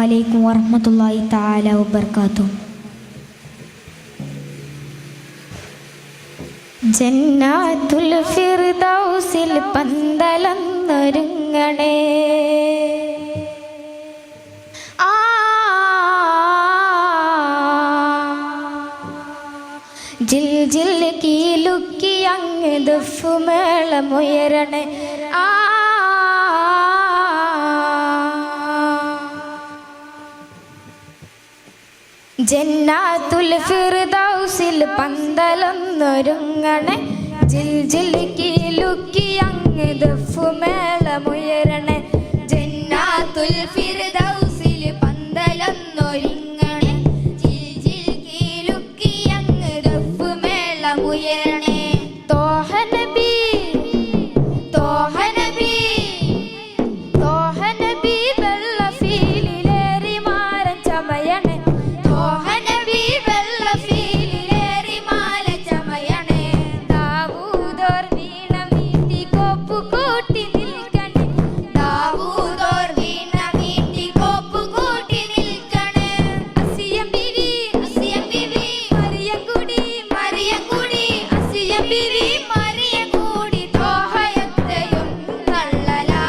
അലൈക്കും വറഹ്മത്തുള്ളാഹി തആല വബറകാതുഹു. ജന്നാത്തുൽ ഫിർദൗസിൽ പന്തലൊന്നൊരുങ്ങണേ, ജിൽ ജിൽ കീലുക്കി അങ്ങ് ദഫ്മേളമുയരണേ. ജന്നാത്തുൽ ഫിർദൗസിൽ പന്തലൊന്നൊരുങ്ങണേ, ജിൽ ജിൽ കീലുക്കി അങ്ങ് ദഫ്മേളമുയരണേ. ജന്നാത്തുൽ ഫിർദൗസിൽ പന്തലൊന്നൊരുങ്ങണേ, ജിൽ ജിൽ കീലുക്കി അങ്ങ് ദഫ്മേളമുയരണേ. തോഹ നബി തോഹ നബി തോഹ നബി വെള്ള ഫീലിലേറി മാരൻ ചമയണേ. തോഹ നബി വെള്ള ഫീലിലേറി മാല ചമയണേ. ദാവൂദോർ വീണ മീട്ടി കോപ്പ് കൂട്ടി നിൽക്കണേ. ദാവൂദോർ വീണ മീട്ടി കോപ്പ് കൂട്ടി നിൽക്കണേ. അസിയം ബിവി മറിയം കൂടി അസിയം ബിവി മറിയം കൂടി തോഹയത്തെയും തള്ളലാ.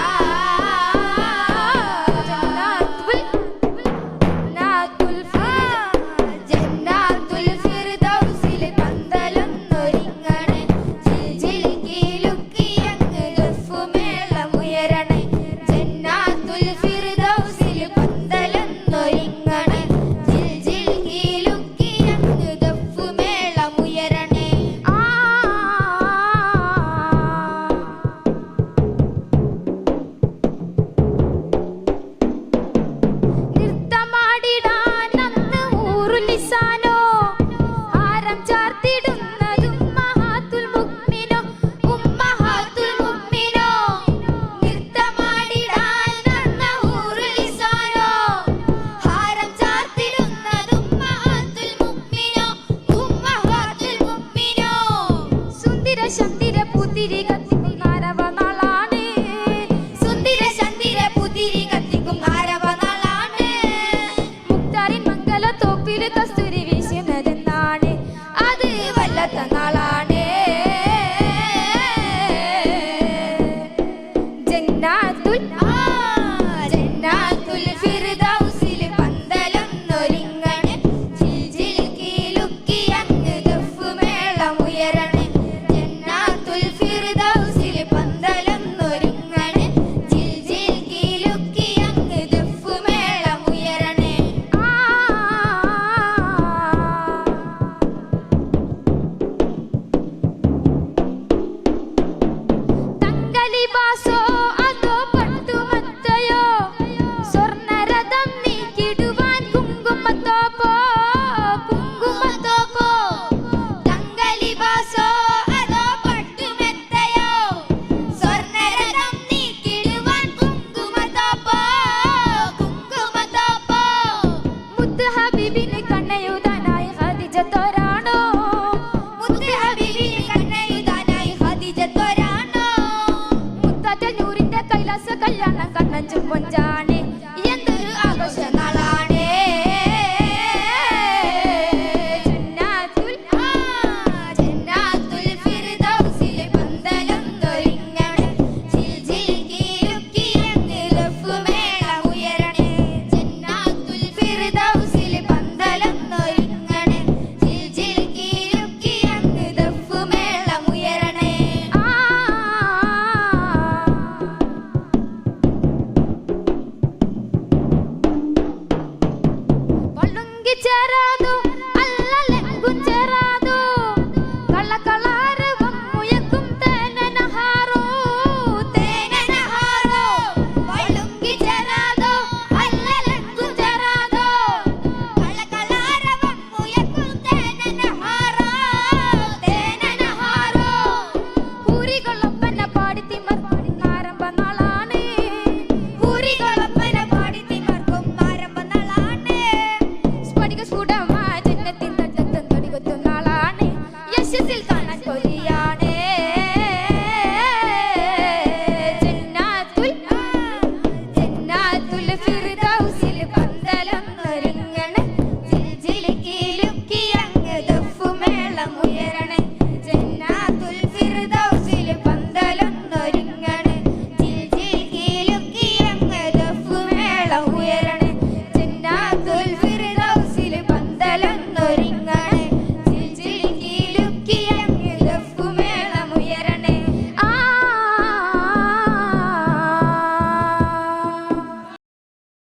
ജന്നാത്തുൽ ഫിർദൗസിൽ പന്തലൊന്നൊരുങ്ങണേ, ജിൽ ജിൽ കീലുക്കി അങ്ങ് ദഫ്മേളമുയരണേ. ജന്നാത്തുൽ ഫിർദൗസിൽ പന്തലൊന്നൊരുങ്ങണേ, ജിൽ ജിൽ കീലുക്കി അങ്ങ് ദഫ്മേളമുയരണേ. നൃത്തമാടിടാൻ അന്ന് ഊറുലിസാനോ, ഹാരം ചാർത്തിടുന്നതും ഉമ്മഹാത്തുൽ മുഅ്മിനോ. നൃത്തമാടിടാൻ അന്ന് ഊറുലിസാനോ, ഹാരം ചാർത്തിടുന്നതും ഉമ്മഹാത്തുൽ മുഅ്മിനോ. സുന്ദര ശന്ദിര പുതിരി കത്തിക്കും ആരവനാളാണ്, സുന്ദര ശന്ദിര പുതിരി കത്തിക്കും ആരവനാളാണ്. മുക്താറിൻ മംഗല തോപ്പില് കസ്തൂരി വീശുന്നതെന്നാണ്, അത് വല്ലാത്ത നാളാണ്. ജന്നാത്തുൽ ഫിർദൗസിൽ പന്തലൊന്നൊരുങ്ങണേ, ജിൽ ജിൽ കീലുക്കി അങ്ങ് ദഫ്മേളമുയരണേ. ജന്നാത്തുൽ ഫിർദൗസിൽ പന്തലൊന്നൊരുങ്ങണേ, ജിൽ ജിൽ കീലുക്കി അങ്ങ് ദഫ്മേളമുയരണേ. തങ്കലിബാസോ അതോ പട്ടുമത്തയോ, സ്വർണ്ണരഥം നീക്കിടുവാൻ കുങ്കുമത്തോപ്പോ. തങ്കലിബാസോ അതോ പട്ടുമെത്തയോ, സ്വർണ്ണരഥം നീക്കിടുവാൻ കുങ്കുമത്തോപ്പോ. മുത്ത് ഹബീബിന് കണ്ണയുതാനായി ഖദീജത്തോരാണോ, മുത്ത് ഹബീബിന് കണ്ണയുതാനായി ഖദീജത്തോരാണോ. മുത്താറ്റൽ നൂറിന്റെ കൈലാസ കല്യാണം കണ്ണഞ്ചും പൊഞ്ചാണ്, എന്തൊരു ആഘോഷ നാളാണ്. ജന്നാത്തുൽ ഫിർദൗസിൽ പന്തലൊന്നൊരുങ്ങണേ, ജിൽ ജിൽ കീലുക്കി അങ്ങ് ദഫ്മേളമുയരണേ. ജന്നാത്തുൽ ഫിർദൗസിൽ പന്തലൊന്നൊരുങ്ങണേ, ജിൽ ജിൽ കീലുക്കി അങ്ങ് ദഫ്മേളമുയരണേ. പളുങ്കിച്ചേരാതു